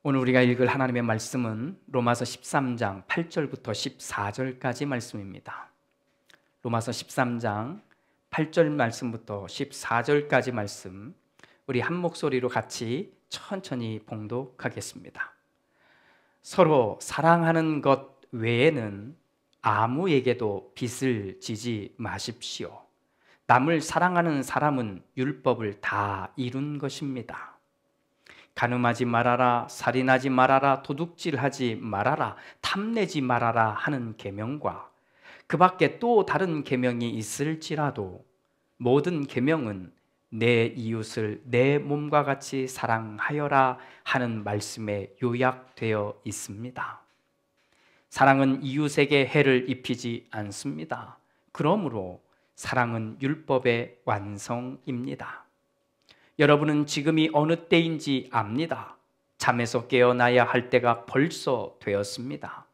오늘 우리가 읽을 하나님의 말씀은 로마서 13장 8절부터 14절까지 말씀입니다. 로마서 13장 8절 말씀부터 14절까지 말씀, 우리 한 목소리로 같이 천천히 봉독하겠습니다. 서로 사랑하는 것 외에는 아무에게도 빚을 지지 마십시오. 남을 사랑하는 사람은 율법을 다 이룬 것입니다. 간음하지 말아라, 살인하지 말아라, 도둑질하지 말아라, 탐내지 말아라 하는 계명과 그 밖에 또 다른 계명이 있을지라도 모든 계명은 내 이웃을 내 몸과 같이 사랑하여라 하는 말씀에 요약되어 있습니다. 사랑은 이웃에게 해를 입히지 않습니다. 그러므로 사랑은 율법의 완성입니다. 여러분은 지금이 어느 때인지 압니다. 잠에서 깨어나야 할 때가 벌써 되었습니다.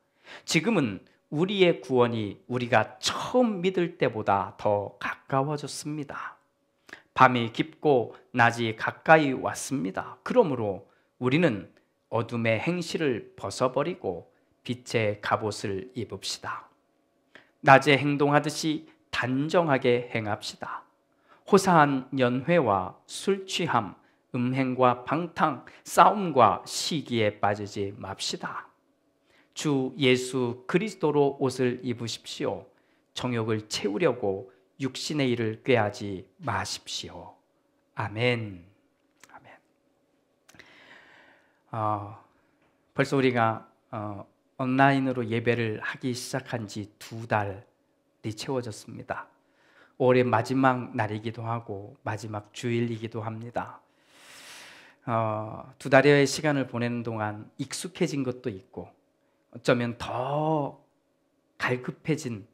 지금은 우리의 구원이 우리가 처음 믿을 때보다 더 가까워졌습니다. 밤이 깊고 낮이 가까이 왔습니다. 그러므로 우리는 어둠의 행실을 벗어버리고 빛의 갑옷을 입읍시다. 낮에 행동하듯이 단정하게 행합시다. 호사한 연회와 술 취함, 음행과 방탕, 싸움과 시기에 빠지지 맙시다. 주 예수 그리스도로 옷을 입으십시오. 정욕을 채우려고 육신의 일을 꾀하지 마십시오. 아멘. 아멘. 벌써 우리가 온라인으로 예배를 하기 시작한 지 2달이 채워졌습니다. 5월의 마지막 날이기도 하고 마지막 주일이기도 합니다. 2달여의 시간을 보내는 동안 익숙해진 것도 있고 어쩌면 더 갈급해진,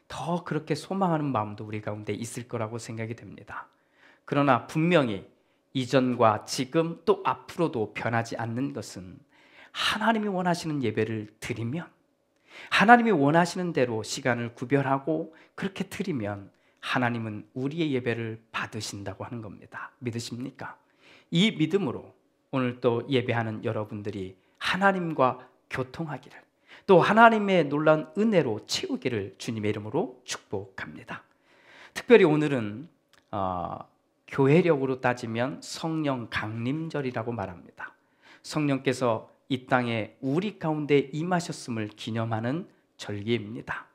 더 그렇게 소망하는 마음도 우리 가운데 있을 거라고 생각이 됩니다. 그러나 분명히 이전과 지금 또 앞으로도 변하지 않는 것은 하나님이 원하시는 예배를 드리면, 하나님이 원하시는 대로 시간을 구별하고 그렇게 드리면 하나님은 우리의 예배를 받으신다고 하는 겁니다. 믿으십니까? 이 믿음으로 오늘 또 예배하는 여러분들이 하나님과 교통하기를, 또 하나님의 놀라운 은혜로 채우기를 주님의 이름으로 축복합니다. 특별히 오늘은 교회력으로 따지면 성령 강림절이라고 말합니다. 성령께서 이 땅에 우리 가운데 임하셨음을 기념하는 절기입니다.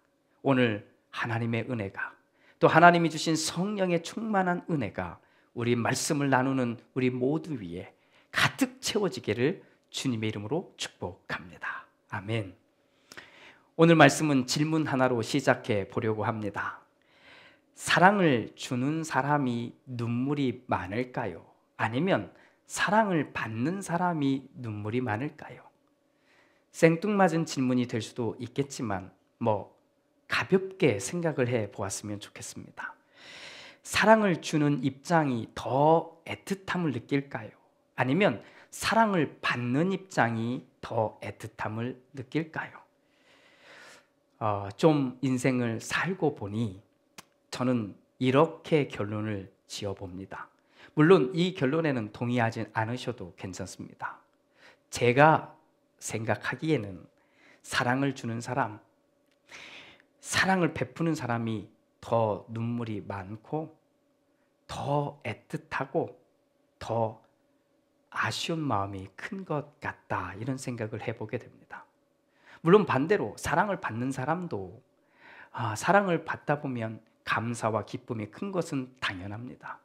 오늘 하나님의 은혜가, 또 하나님이 주신 성령의 충만한 은혜가 우리 말씀을 나누는 우리 모두 위에 가득 채워지기를 주님의 이름으로 축복합니다. 아멘. 오늘 말씀은 질문 하나로 시작해 보려고 합니다. 사랑을 주는 사람이 눈물이 많을까요? 아니면 사랑을 받는 사람이 눈물이 많을까요? 생뚱맞은 질문이 될 수도 있겠지만 가볍게 생각을 해 보았으면 좋겠습니다. 사랑을 주는 입장이 더 애틋함을 느낄까요? 아니면 사랑을 받는 입장이 더 애틋함을 느낄까요? 좀 인생을 살고 보니 저는 이렇게 결론을 지어봅니다. 물론 이 결론에는 동의하지 않으셔도 괜찮습니다. 제가 생각하기에는 사랑을 주는 사람, 사랑을 베푸는 사람이 더 눈물이 많고 더 애틋하고 더 아쉬운 마음이 큰 것 같다, 이런 생각을 해보게 됩니다. 물론 반대로 사랑을 받는 사람도 사랑을 받다 보면 감사와 기쁨이 큰 것은 당연합니다.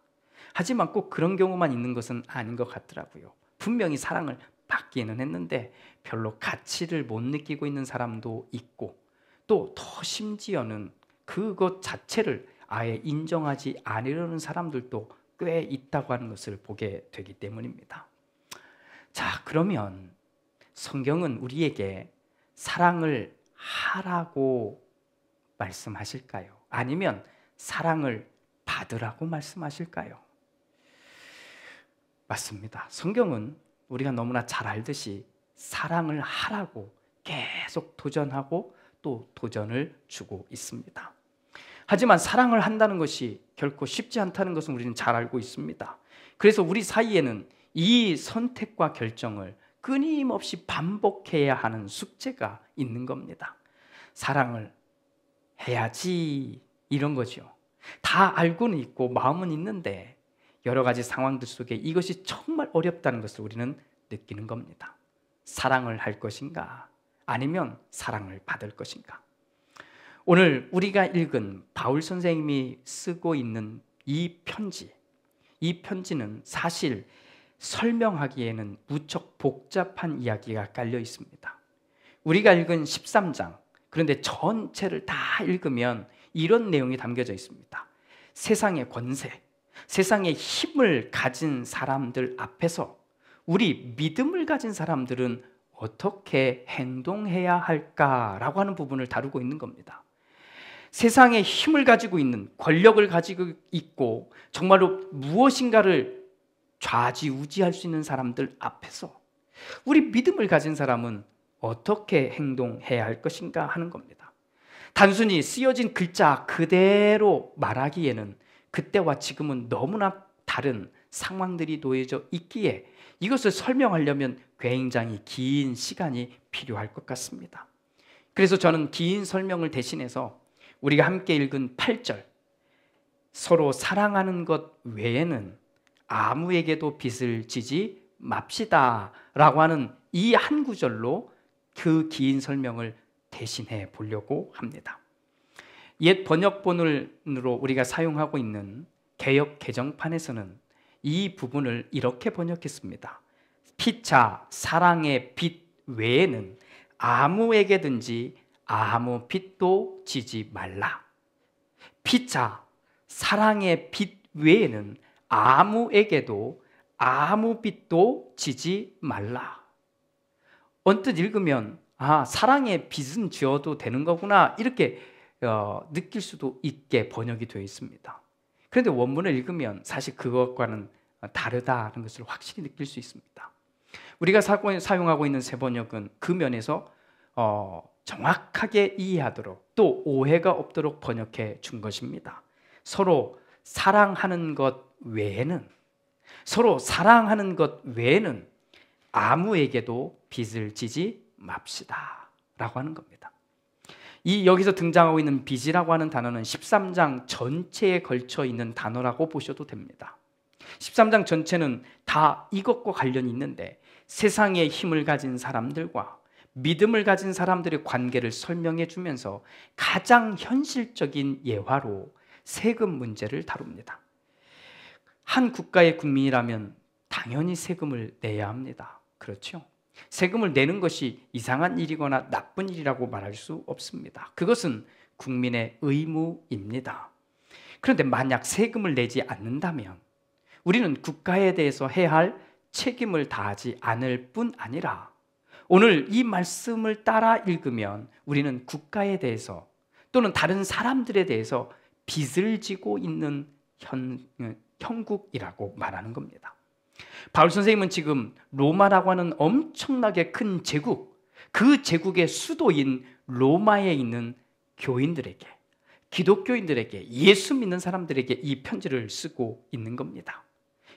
하지만 꼭 그런 경우만 있는 것은 아닌 것 같더라고요. 분명히 사랑을 받기는 했는데 별로 가치를 못 느끼고 있는 사람도 있고, 또 더 심지어는 그것 자체를 아예 인정하지 않으려는 사람들도 꽤 있다고 하는 것을 보게 되기 때문입니다. 자, 그러면 성경은 우리에게 사랑을 하라고 말씀하실까요? 아니면 사랑을 받으라고 말씀하실까요? 맞습니다. 성경은 우리가 너무나 잘 알듯이 사랑을 하라고 계속 도전하고 또 도전을 주고 있습니다. 하지만 사랑을 한다는 것이 결코 쉽지 않다는 것은 우리는 잘 알고 있습니다. 그래서 우리 사이에는 이 선택과 결정을 끊임없이 반복해야 하는 숙제가 있는 겁니다. 사랑을 해야지 이런 거죠. 다 알고는 있고 마음은 있는데 여러 가지 상황들 속에 이것이 정말 어렵다는 것을 우리는 느끼는 겁니다. 사랑을 할 것인가 아니면 사랑을 받을 것인가. 오늘 우리가 읽은 바울 선생님이 쓰고 있는 이 편지는 사실 설명하기에는 무척 복잡한 이야기가 깔려 있습니다. 우리가 읽은 13장, 그런데 전체를 다 읽으면 이런 내용이 담겨져 있습니다. 세상의 권세, 세상의 힘을 가진 사람들 앞에서 우리 믿음을 가진 사람들은 어떻게 행동해야 할까라고 하는 부분을 다루고 있는 겁니다. 세상의 힘을 가지고 있는, 권력을 가지고 있고 정말로 무엇인가를 좌지우지할 수 있는 사람들 앞에서 우리 믿음을 가진 사람은 어떻게 행동해야 할 것인가 하는 겁니다. 단순히 쓰여진 글자 그대로 말하기에는 그때와 지금은 너무나 다른 상황들이 놓여져 있기에 이것을 설명하려면 굉장히 긴 시간이 필요할 것 같습니다. 그래서 저는 긴 설명을 대신해서 우리가 함께 읽은 8절, 서로 사랑하는 것 외에는 아무에게도 빚을 지지 맙시다 라고 하는 이 한 구절로 그 긴 설명을 대신해 보려고 합니다. 옛 번역본으로 우리가 사용하고 있는 개역 개정판에서는 이 부분을 이렇게 번역했습니다. 피차 사랑의 빚 외에는 아무에게든지 아무 빚도 지지 말라. 피차 사랑의 빚 외에는 아무에게도 아무 빚도 지지 말라. 언뜻 읽으면 사랑의 빚은 지어도 되는 거구나 이렇게 느낄 수도 있게 번역이 되어 있습니다. 그런데 원문을 읽으면 사실 그것과는 다르다는 것을 확실히 느낄 수 있습니다. 우리가 사용하고 있는 새 번역은 그 면에서 정확하게 이해하도록 또 오해가 없도록 번역해 준 것입니다. 서로 사랑하는 것 외에는 아무에게도 빚을 지지 맙시다 라고 하는 겁니다. 이 여기서 등장하고 있는 빚이라고 하는 단어는 13장 전체에 걸쳐 있는 단어라고 보셔도 됩니다. 13장 전체는 다 이것과 관련이 있는데 세상의 힘을 가진 사람들과 믿음을 가진 사람들의 관계를 설명해 주면서 가장 현실적인 예화로 세금 문제를 다룹니다. 한 국가의 국민이라면 당연히 세금을 내야 합니다. 그렇죠? 세금을 내는 것이 이상한 일이거나 나쁜 일이라고 말할 수 없습니다. 그것은 국민의 의무입니다. 그런데 만약 세금을 내지 않는다면 우리는 국가에 대해서 해야 할 책임을 다하지 않을 뿐 아니라 오늘 이 말씀을 따라 읽으면 우리는 국가에 대해서 또는 다른 사람들에 대해서 빚을 지고 있는 형국이라고 말하는 겁니다. 바울 선생님은 지금 로마라고 하는 엄청나게 큰 제국, 그 제국의 수도인 로마에 있는 교인들에게, 기독교인들에게, 예수 믿는 사람들에게 이 편지를 쓰고 있는 겁니다.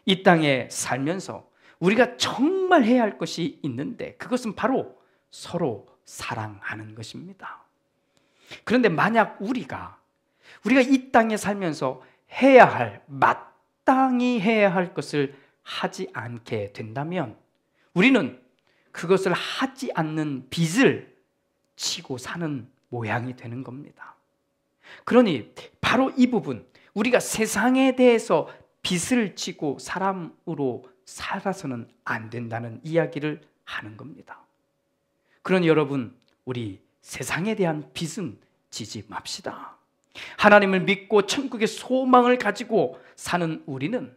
이 땅에 살면서 우리가 정말 해야 할 것이 있는데 그것은 바로 서로 사랑하는 것입니다. 그런데 만약 우리가 이 땅에 살면서 해야 할, 마땅히 해야 할 것을 하지 않게 된다면 우리는 그것을 하지 않는 빚을 치고 사는 모양이 되는 겁니다. 그러니 바로 이 부분, 우리가 세상에 대해서 빚을 지고 사람으로 살아서는 안 된다는 이야기를 하는 겁니다. 그러니 여러분, 우리 세상에 대한 빚은 지지 맙시다. 하나님을 믿고 천국의 소망을 가지고 사는 우리는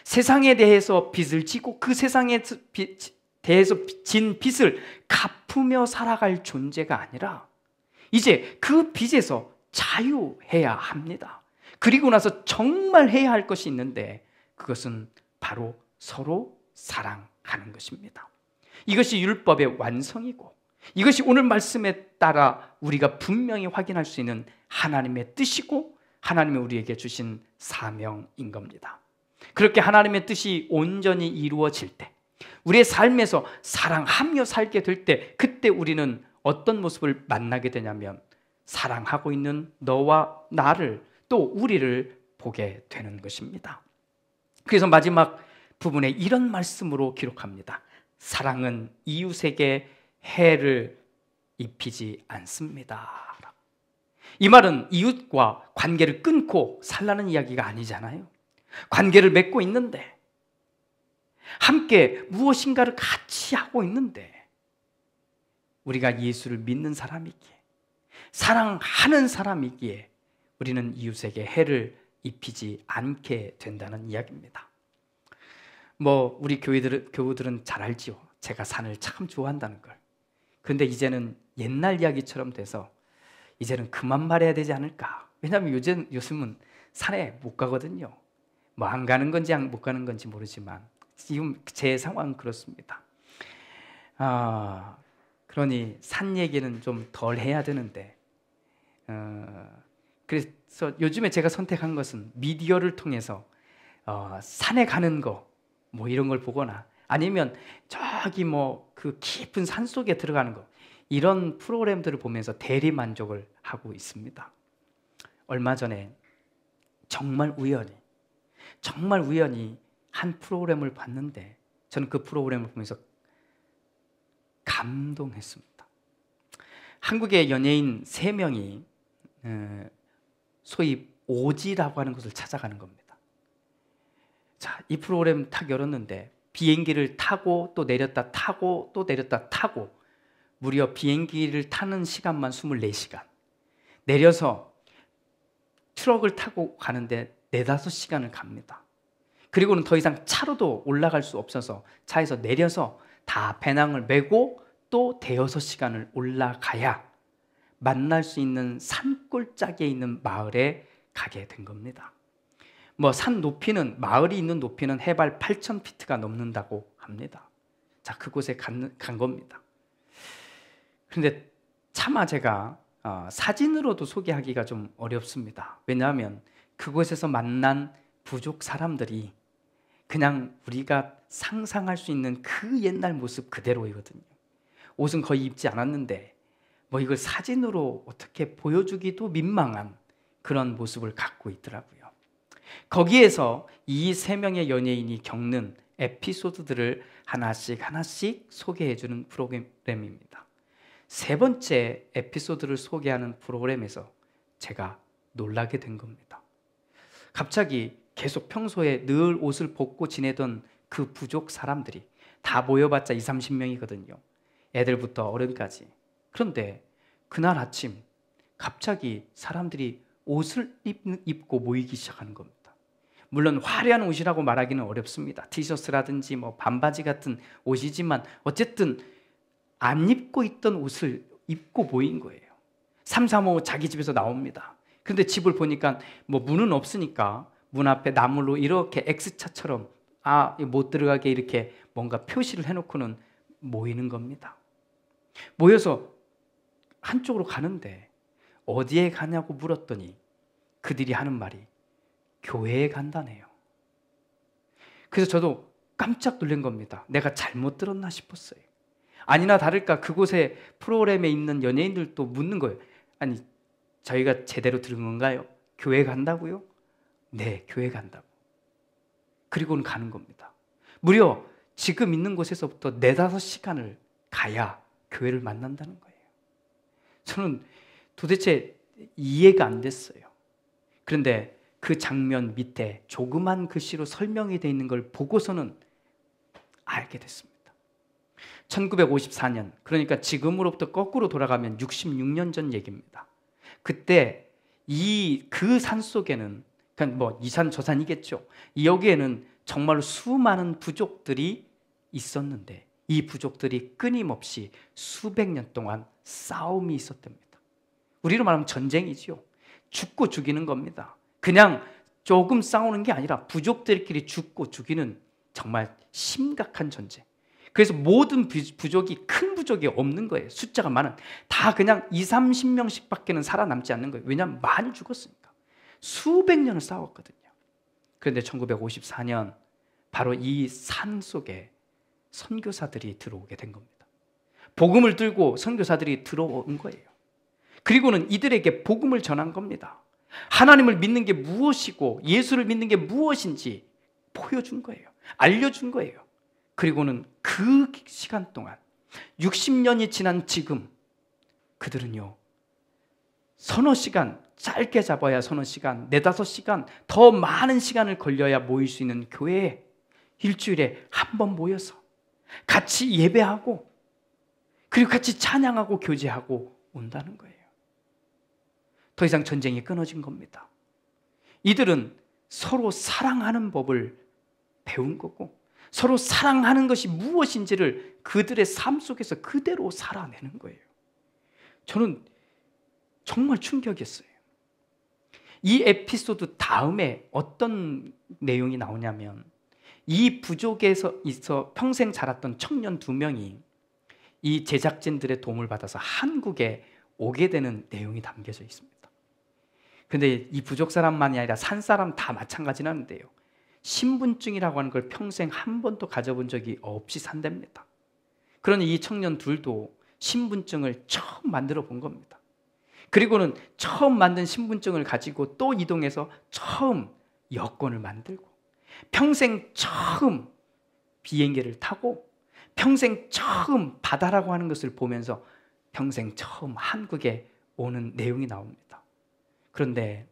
세상에 대해서 빚을 지고 그 세상에 대해서 진 빚을 갚으며 살아갈 존재가 아니라 이제 그 빚에서 자유해야 합니다. 그리고 나서 정말 해야 할 것이 있는데 그것은 바로 서로 사랑하는 것입니다. 이것이 율법의 완성이고 이것이 오늘 말씀에 따라 우리가 분명히 확인할 수 있는 하나님의 뜻이고 하나님이 우리에게 주신 사명인 겁니다. 그렇게 하나님의 뜻이 온전히 이루어질 때 우리의 삶에서 사랑하며 살게 될 때, 그때 우리는 어떤 모습을 만나게 되냐면 사랑하고 있는 너와 나를, 또 우리를 보게 되는 것입니다. 그래서 마지막 부분에 이런 말씀으로 기록합니다. 사랑은 이웃에게 해를 입히지 않습니다. 이 말은 이웃과 관계를 끊고 살라는 이야기가 아니잖아요. 관계를 맺고 있는데, 함께 무엇인가를 같이 하고 있는데, 우리가 예수를 믿는 사람이기에, 사랑하는 사람이기에 우리는 이웃에게 해를 입히지 않게 된다는 이야기입니다. 우리 교우들은 잘 알지요. 제가 산을 참 좋아한다는 걸. 그런데 이제는 옛날 이야기처럼 돼서 이제는 그만 말해야 되지 않을까. 왜냐하면 요즘은 산에 못 가거든요. 안 가는 건지 못 가는 건지 모르지만 지금 제 상황은 그렇습니다. 그러니 산 얘기는 좀 덜 해야 되는데, 그래서 요즘에 제가 선택한 것은 미디어를 통해서 산에 가는 거 이런 걸 보거나, 아니면 저기 그 깊은 산 속에 들어가는 거, 이런 프로그램들을 보면서 대리 만족을 하고 있습니다. 얼마 전에 정말 우연히 한 프로그램을 봤는데, 저는 그 프로그램을 보면서 감동했습니다. 한국의 연예인 3명이 소위 오지라고 하는 곳을 찾아가는 겁니다. 자, 이 프로그램 탁 열었는데 비행기를 타고 또 내렸다 타고 또 내렸다 타고, 무려 비행기를 타는 시간만 24시간, 내려서 트럭을 타고 가는데 4-5시간을 갑니다. 그리고는 더 이상 차로도 올라갈 수 없어서 차에서 내려서 다 배낭을 메고 또 5-6시간을 올라가야 만날 수 있는 산골짜기에 있는 마을에 가게 된 겁니다. 산 높이는, 마을이 있는 높이는 해발 8,000피트가 넘는다고 합니다. 자, 그곳에 간 겁니다. 그런데 차마 제가 사진으로도 소개하기가 좀 어렵습니다. 왜냐하면 그곳에서 만난 부족 사람들이 그냥 우리가 상상할 수 있는 그 옛날 모습 그대로이거든요. 옷은 거의 입지 않았는데 이걸 사진으로 어떻게 보여주기도 민망한 그런 모습을 갖고 있더라고요. 거기에서 이 3명의 연예인이 겪는 에피소드들을 하나씩 소개해주는 프로그램입니다. 3번째 에피소드를 소개하는 프로그램에서 제가 놀라게 된 겁니다. 갑자기 계속 평소에 늘 옷을 벗고 지내던 그 부족 사람들이, 다 모여봤자 20-30명이거든요. 애들부터 어른까지. 그런데 그날 아침 갑자기 사람들이 옷을 입고 모이기 시작하는 겁니다. 물론 화려한 옷이라고 말하기는 어렵습니다. 티셔츠라든지 반바지 같은 옷이지만 어쨌든 안 입고 있던 옷을 입고 모인 거예요. 335 자기 집에서 나옵니다. 그런데 집을 보니까 문은 없으니까 문 앞에 나무로 이렇게 X자처럼 못 들어가게 이렇게 뭔가 표시를 해놓고는 모이는 겁니다. 모여서 한쪽으로 가는데 어디에 가냐고 물었더니 그들이 하는 말이 교회에 간다네요. 그래서 저도 깜짝 놀란 겁니다. 내가 잘못 들었나 싶었어요. 아니나 다를까 그곳에 프로그램에 있는 연예인들도 묻는 거예요. 아니, 저희가 제대로 들은 건가요? 교회 간다고요? 네, 교회 간다고. 그리고는 가는 겁니다. 무려 지금 있는 곳에서부터 4-5시간을 가야 교회를 만난다는 거예요. 저는 도대체 이해가 안 됐어요. 그런데 그 장면 밑에 조그만 글씨로 설명이 되어 있는 걸 보고서는 알게 됐습니다. 1954년, 그러니까 지금으로부터 거꾸로 돌아가면 66년 전 얘기입니다. 그때 그 산 속에는, 그러니까 이 산 저 산이겠죠. 여기에는 정말로 수많은 부족들이 있었는데 이 부족들이 끊임없이 수백 년 동안 싸움이 있었답니다. 우리로 말하면 전쟁이지요. 죽고 죽이는 겁니다. 그냥 조금 싸우는 게 아니라 부족들끼리 죽고 죽이는 정말 심각한 전쟁. 그래서 모든 부족이, 큰 부족이 없는 거예요. 숫자가 많은, 다 그냥 20-30명씩 밖에는 살아남지 않는 거예요. 왜냐하면 많이 죽었으니까. 수백 년을 싸웠거든요. 그런데 1954년 바로 이 산 속에 선교사들이 들어오게 된 겁니다. 복음을 들고 선교사들이 들어온 거예요. 그리고는 이들에게 복음을 전한 겁니다. 하나님을 믿는 게 무엇이고 예수를 믿는 게 무엇인지 보여준 거예요. 알려준 거예요. 그리고는 그 시간 동안 60년이 지난 지금 그들은요, 서너 시간, 짧게 잡아야 서너 시간, 4-5시간, 더 많은 시간을 걸려야 모일 수 있는 교회에 일주일에 한 번 모여서 같이 예배하고 그리고 같이 찬양하고 교제하고 온다는 거예요. 더 이상 전쟁이 끊어진 겁니다. 이들은 서로 사랑하는 법을 배운 거고 서로 사랑하는 것이 무엇인지를 그들의 삶 속에서 그대로 살아내는 거예요. 저는 정말 충격이었어요. 이 에피소드 다음에 어떤 내용이 나오냐면 이 부족에서 평생 자랐던 청년 2명이 이 제작진들의 도움을 받아서 한국에 오게 되는 내용이 담겨져 있습니다. 근데 이 부족 사람만이 아니라 산 사람 다 마찬가지라는데요, 신분증이라고 하는 걸 평생 한 번도 가져본 적이 없이 산답니다. 그러니 이 청년 둘도 신분증을 처음 만들어 본 겁니다. 그리고는 처음 만든 신분증을 가지고 또 이동해서 처음 여권을 만들고 평생 처음 비행기를 타고 평생 처음 바다라고 하는 것을 보면서 평생 처음 한국에 오는 내용이 나옵니다. 그런데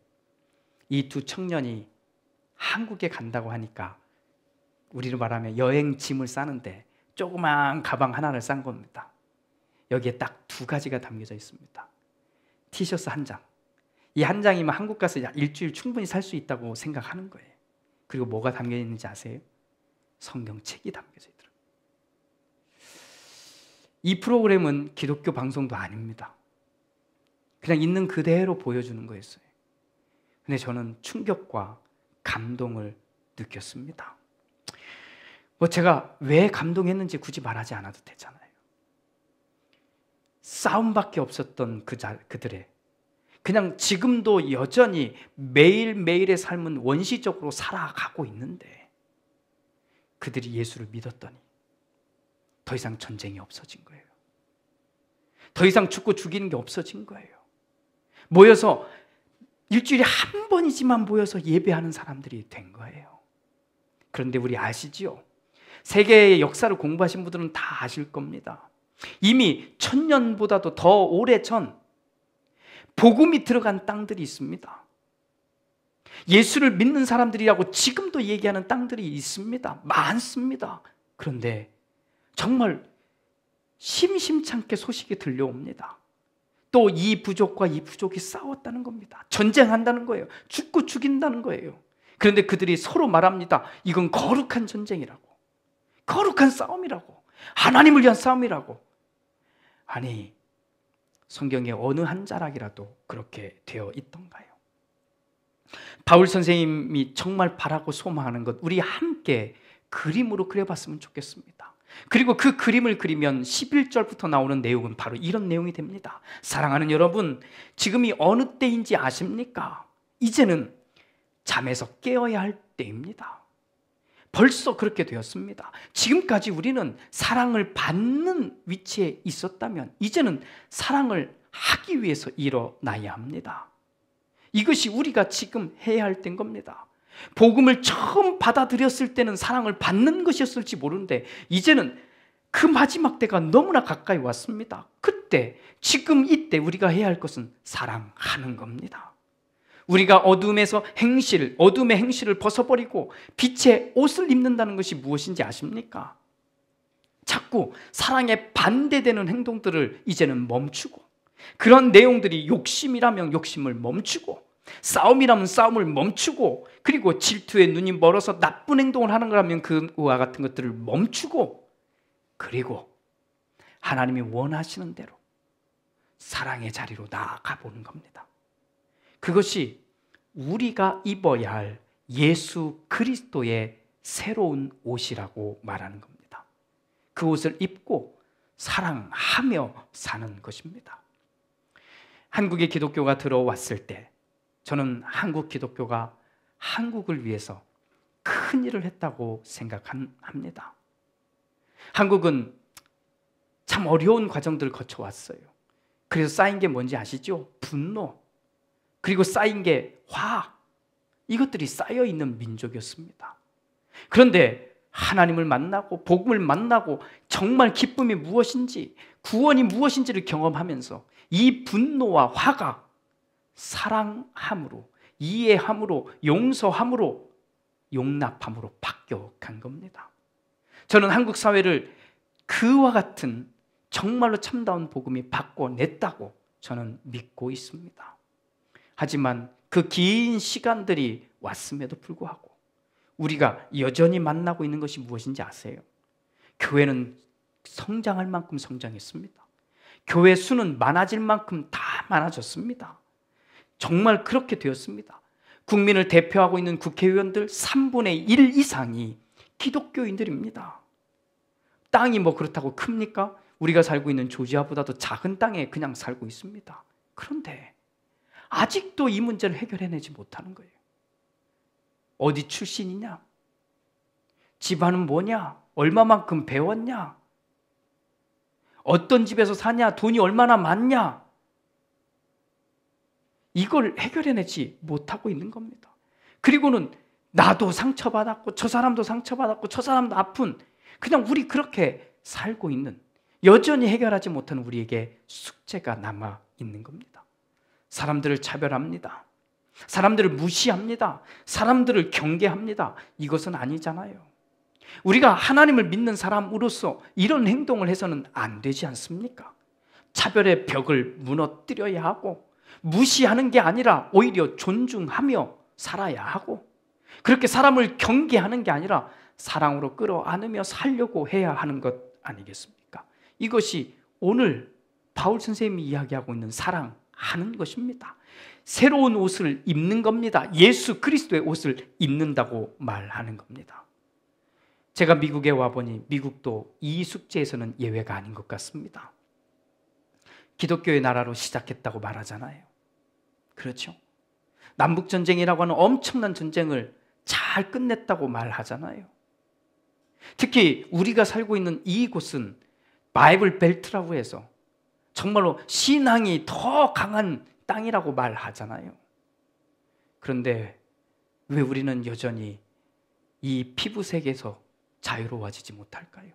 이 두 청년이 한국에 간다고 하니까 우리로 말하면 여행 짐을 싸는데 조그만 가방 하나를 싼 겁니다. 여기에 딱 2가지가 담겨져 있습니다. 티셔츠 1장. 이 한 장이면 한국 가서 일주일 충분히 살 수 있다고 생각하는 거예요. 그리고 뭐가 담겨 있는지 아세요? 성경책이 담겨져 있더라고요. 이 프로그램은 기독교 방송도 아닙니다. 그냥 있는 그대로 보여주는 거였어요. 근데 저는 충격과 감동을 느꼈습니다. 제가 왜 감동했는지 굳이 말하지 않아도 되잖아요. 싸움밖에 없었던 그들의 그냥 지금도 여전히 매일매일의 삶은 원시적으로 살아가고 있는데 그들이 예수를 믿었더니 더 이상 전쟁이 없어진 거예요. 더 이상 죽고 죽이는 게 없어진 거예요. 모여서 일주일에 한 번이지만 모여서 예배하는 사람들이 된 거예요. 그런데 우리 아시지요? 세계의 역사를 공부하신 분들은 다 아실 겁니다. 이미 1000년보다도 더 오래전 복음이 들어간 땅들이 있습니다. 예수를 믿는 사람들이라고 지금도 얘기하는 땅들이 있습니다. 많습니다. 그런데 정말 심심찮게 소식이 들려옵니다. 또 이 부족과 이 부족이 싸웠다는 겁니다. 전쟁한다는 거예요. 죽고 죽인다는 거예요. 그런데 그들이 서로 말합니다. 이건 거룩한 전쟁이라고, 거룩한 싸움이라고, 하나님을 위한 싸움이라고. 아니, 성경의 어느 한 자락이라도 그렇게 되어 있던가요? 바울 선생님이 정말 바라고 소망하는 것, 우리 함께 그림으로 그려봤으면 좋겠습니다. 그리고 그 그림을 그리면 11절부터 나오는 내용은 바로 이런 내용이 됩니다. 사랑하는 여러분, 지금이 어느 때인지 아십니까? 이제는 잠에서 깨어야 할 때입니다. 벌써 그렇게 되었습니다. 지금까지 우리는 사랑을 받는 위치에 있었다면 이제는 사랑을 하기 위해서 일어나야 합니다. 이것이 우리가 지금 해야 할 때인 겁니다. 복음을 처음 받아들였을 때는 사랑을 받는 것이었을지 모르는데 이제는 그 마지막 때가 너무나 가까이 왔습니다. 그때, 지금 이때 우리가 해야 할 것은 사랑하는 겁니다. 우리가 어둠의 행실을 벗어버리고 빛의 옷을 입는다는 것이 무엇인지 아십니까? 자꾸 사랑에 반대되는 행동들을 이제는 멈추고, 그런 내용들이 욕심이라면 욕심을 멈추고, 싸움이라면 싸움을 멈추고, 그리고 질투에 눈이 멀어서 나쁜 행동을 하는 거라면 그와 같은 것들을 멈추고, 그리고 하나님이 원하시는 대로 사랑의 자리로 나아가 보는 겁니다. 그것이 우리가 입어야 할 예수 그리스도의 새로운 옷이라고 말하는 겁니다. 그 옷을 입고 사랑하며 사는 것입니다. 한국에 기독교가 들어왔을 때 저는 한국 기독교가 한국을 위해서 큰 일을 했다고 생각합니다. 한국은 참 어려운 과정들을 거쳐왔어요. 그래서 쌓인 게 뭔지 아시죠? 분노, 그리고 쌓인 게 화, 이것들이 쌓여있는 민족이었습니다. 그런데 하나님을 만나고 복음을 만나고 정말 기쁨이 무엇인지, 구원이 무엇인지를 경험하면서 이 분노와 화가 사랑함으로, 이해함으로, 용서함으로, 용납함으로 바뀌어간 겁니다. 저는 한국 사회를 그와 같은 정말로 참다운 복음이 바꿔냈다고 저는 믿고 있습니다. 하지만 그 긴 시간들이 왔음에도 불구하고 우리가 여전히 만나고 있는 것이 무엇인지 아세요? 교회는 성장할 만큼 성장했습니다. 교회 수는 많아질 만큼 다 많아졌습니다. 정말 그렇게 되었습니다. 국민을 대표하고 있는 국회의원들 3분의 1 이상이 기독교인들입니다. 땅이 뭐 그렇다고 큽니까? 우리가 살고 있는 조지아보다도 작은 땅에 그냥 살고 있습니다. 그런데 아직도 이 문제를 해결해내지 못하는 거예요. 어디 출신이냐? 집안은 뭐냐? 얼마만큼 배웠냐? 어떤 집에서 사냐? 돈이 얼마나 많냐? 이걸 해결해내지 못하고 있는 겁니다. 그리고는 나도 상처받았고 저 사람도 상처받았고 저 사람도 아픈, 그냥 우리 그렇게 살고 있는, 여전히 해결하지 못한 우리에게 숙제가 남아 있는 겁니다. 사람들을 차별합니다. 사람들을 무시합니다. 사람들을 경계합니다. 이것은 아니잖아요. 우리가 하나님을 믿는 사람으로서 이런 행동을 해서는 안 되지 않습니까? 차별의 벽을 무너뜨려야 하고, 무시하는 게 아니라 오히려 존중하며 살아야 하고, 그렇게 사람을 경계하는 게 아니라 사랑으로 끌어안으며 살려고 해야 하는 것 아니겠습니까? 이것이 오늘 바울 선생님이 이야기하고 있는 사랑하는 것입니다. 새로운 옷을 입는 겁니다. 예수 그리스도의 옷을 입는다고 말하는 겁니다. 제가 미국에 와보니 미국도 이 숙제에서는 예외가 아닌 것 같습니다. 기독교의 나라로 시작했다고 말하잖아요. 그렇죠? 남북전쟁이라고 하는 엄청난 전쟁을 잘 끝냈다고 말하잖아요. 특히 우리가 살고 있는 이곳은 바이블 벨트라고 해서 정말로 신앙이 더 강한 땅이라고 말하잖아요. 그런데 왜 우리는 여전히 이 피부색에서 자유로워지지 못할까요?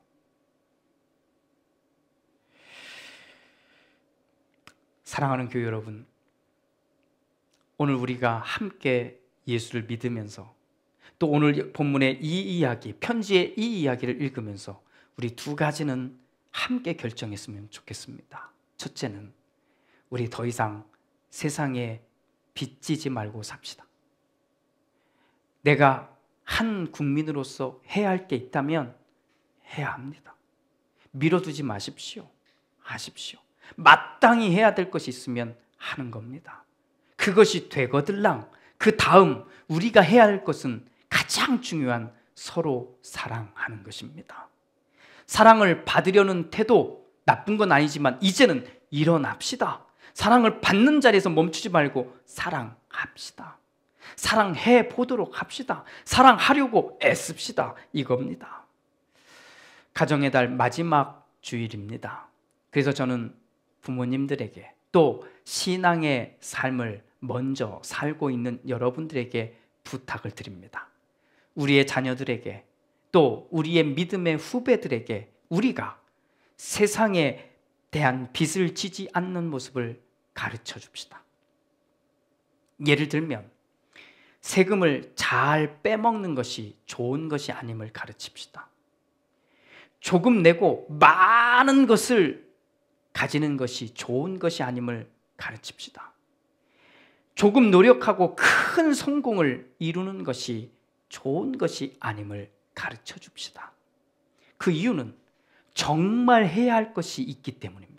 사랑하는 교회 여러분, 오늘 우리가 함께 예수를 믿으면서 또 오늘 본문의 이 이야기, 편지의 이 이야기를 읽으면서 우리 두 가지는 함께 결정했으면 좋겠습니다. 첫째는 우리 더 이상 세상에 빚지지 말고 삽시다. 내가 한 국민으로서 해야 할 게 있다면 해야 합니다. 미뤄두지 마십시오. 하십시오. 마땅히 해야 될 것이 있으면 하는 겁니다. 그것이 되거들랑 그 다음 우리가 해야 할 것은 가장 중요한 서로 사랑하는 것입니다. 사랑을 받으려는 태도 나쁜 건 아니지만 이제는 일어납시다. 사랑을 받는 자리에서 멈추지 말고 사랑합시다. 사랑해 보도록 합시다. 사랑하려고 애씁시다. 이겁니다. 가정의 달 마지막 주일입니다. 그래서 저는 부모님들에게 또 신앙의 삶을 먼저 살고 있는 여러분들에게 부탁을 드립니다. 우리의 자녀들에게 또 우리의 믿음의 후배들에게 우리가 세상에 대한 빚을 지지 않는 모습을 가르쳐 줍시다. 예를 들면 세금을 잘 빼먹는 것이 좋은 것이 아님을 가르칩시다. 조금 내고 많은 것을 가지는 것이 좋은 것이 아님을 가르칩시다. 조금 노력하고 큰 성공을 이루는 것이 좋은 것이 아님을 가르쳐 줍시다. 그 이유는 정말 해야 할 것이 있기 때문입니다.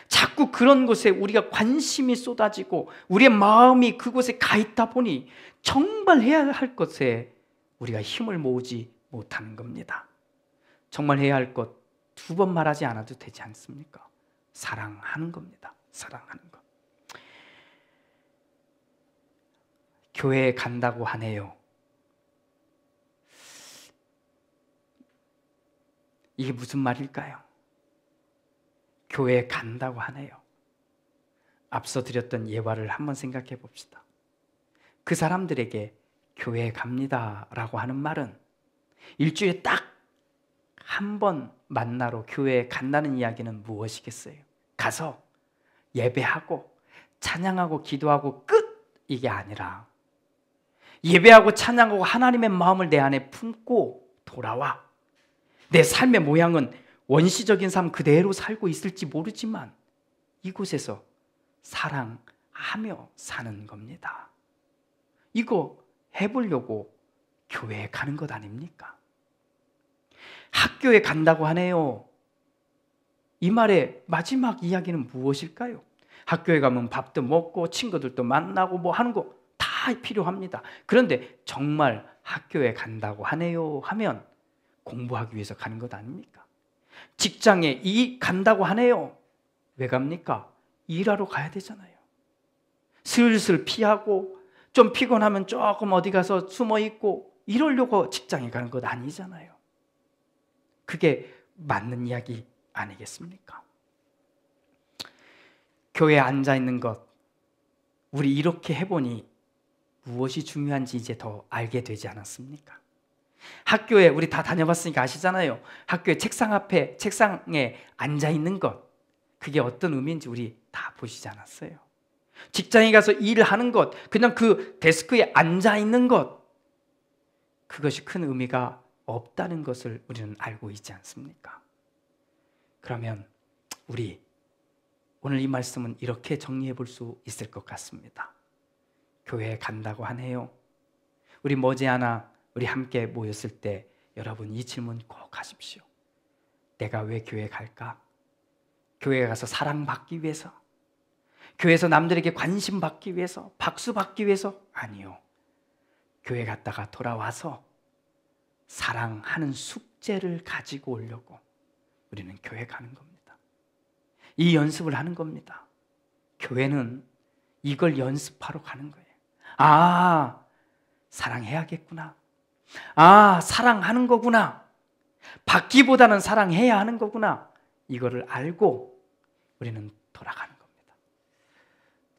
자꾸 그런 것에 우리가 관심이 쏟아지고 우리의 마음이 그곳에 가 있다 보니 정말 해야 할 것에 우리가 힘을 모으지 못하는 겁니다. 정말 해야 할 것 두 번 말하지 않아도 되지 않습니까? 사랑하는 겁니다. 사랑하는 것. 교회에 간다고 하네요. 이게 무슨 말일까요? 교회에 간다고 하네요. 앞서 드렸던 예화를 한번 생각해 봅시다. 그 사람들에게 교회에 갑니다 라고 하는 말은 일주일에 딱 한 번 만나러 교회에 간다는 이야기는 무엇이겠어요? 가서 예배하고 찬양하고 기도하고 끝! 이게 아니라 예배하고 찬양하고 하나님의 마음을 내 안에 품고 돌아와. 내 삶의 모양은 원시적인 삶 그대로 살고 있을지 모르지만 이곳에서 사랑하며 사는 겁니다. 이거 해보려고 교회에 가는 것 아닙니까? 학교에 간다고 하네요. 이 말의 마지막 이야기는 무엇일까요? 학교에 가면 밥도 먹고 친구들도 만나고 뭐 하는 거 다 필요합니다. 그런데 정말 학교에 간다고 하네요 하면 공부하기 위해서 가는 것 아닙니까? 직장에 간다고 하네요. 왜 갑니까? 일하러 가야 되잖아요. 슬슬 피하고 좀 피곤하면 조금 어디 가서 숨어 있고 이러려고 직장에 가는 것 아니잖아요. 그게 맞는 이야기 아니겠습니까? 교회에 앉아 있는 것, 우리 이렇게 해보니 무엇이 중요한지 이제 더 알게 되지 않았습니까? 학교에 우리 다 다녀봤으니까 아시잖아요. 학교에 책상에 앉아 있는 것, 그게 어떤 의미인지 우리 다 보시지 않았어요? 직장에 가서 일하는 것, 그냥 그 데스크에 앉아 있는 것, 그것이 큰 의미가 없다는 것을 우리는 알고 있지 않습니까? 그러면 우리 오늘 이 말씀은 이렇게 정리해 볼 수 있을 것 같습니다. 교회에 간다고 하네요. 우리 머지않아 우리 함께 모였을 때 여러분 이 질문 꼭 하십시오. 내가 왜 교회에 갈까? 교회에 가서 사랑받기 위해서? 교회에서 남들에게 관심 받기 위해서? 박수 받기 위해서? 아니요. 교회 갔다가 돌아와서 사랑하는 숙제를 가지고 오려고 우리는 교회 가는 겁니다. 이 연습을 하는 겁니다. 교회는 이걸 연습하러 가는 거예요. 아, 사랑해야겠구나. 아, 사랑하는 거구나. 받기보다는 사랑해야 하는 거구나. 이거를 알고 우리는 돌아가는 겁니다.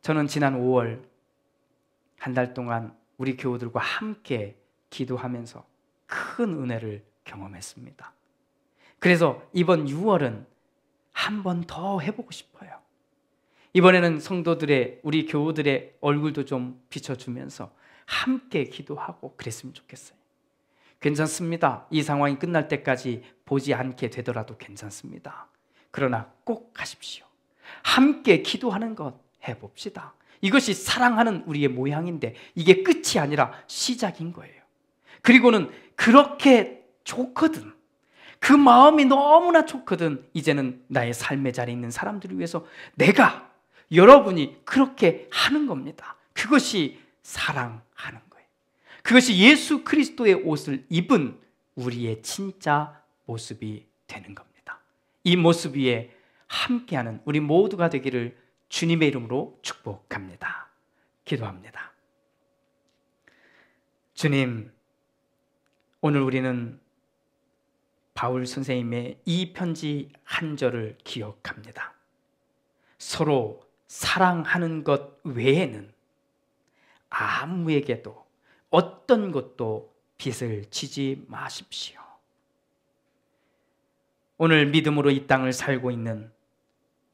저는 지난 5월 한 달 동안 우리 교우들과 함께 기도하면서 큰 은혜를 경험했습니다. 그래서 이번 6월은 한 번 더 해보고 싶어요. 이번에는 성도들의, 우리 교우들의 얼굴도 좀 비춰주면서 함께 기도하고 그랬으면 좋겠어요. 괜찮습니다. 이 상황이 끝날 때까지 보지 않게 되더라도 괜찮습니다. 그러나 꼭 가십시오. 함께 기도하는 것 해봅시다. 이것이 사랑하는 우리의 모양인데 이게 끝이 아니라 시작인 거예요. 그리고는 그렇게 좋거든. 그 마음이 너무나 좋거든. 이제는 나의 삶의 자리에 있는 사람들을 위해서 내가, 여러분이 그렇게 하는 겁니다. 그것이 사랑하는 거예요. 그것이 예수 그리스도의 옷을 입은 우리의 진짜 모습이 되는 겁니다. 이 모습 위에 함께하는 우리 모두가 되기를 주님의 이름으로 축복합니다. 기도합니다. 주님, 오늘 우리는 바울 선생님의 이 편지 한 절을 기억합니다. 서로 사랑하는 것 외에는 아무에게도 어떤 것도 빚을 지지 마십시오. 오늘 믿음으로 이 땅을 살고 있는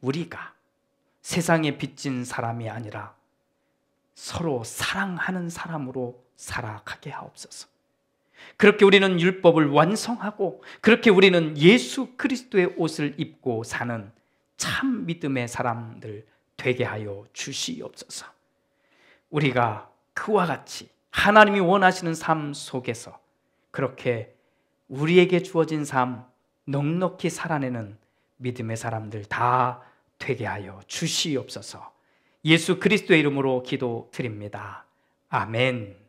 우리가 세상에 빚진 사람이 아니라 서로 사랑하는 사람으로 살아가게 하옵소서. 그렇게 우리는 율법을 완성하고 그렇게 우리는 예수 그리스도의 옷을 입고 사는 참 믿음의 사람들 되게 하여 주시옵소서. 우리가 그와 같이 하나님이 원하시는 삶 속에서 그렇게 우리에게 주어진 삶 넉넉히 살아내는 믿음의 사람들 다 되게 하여 주시옵소서. 예수 그리스도의 이름으로 기도드립니다. 아멘.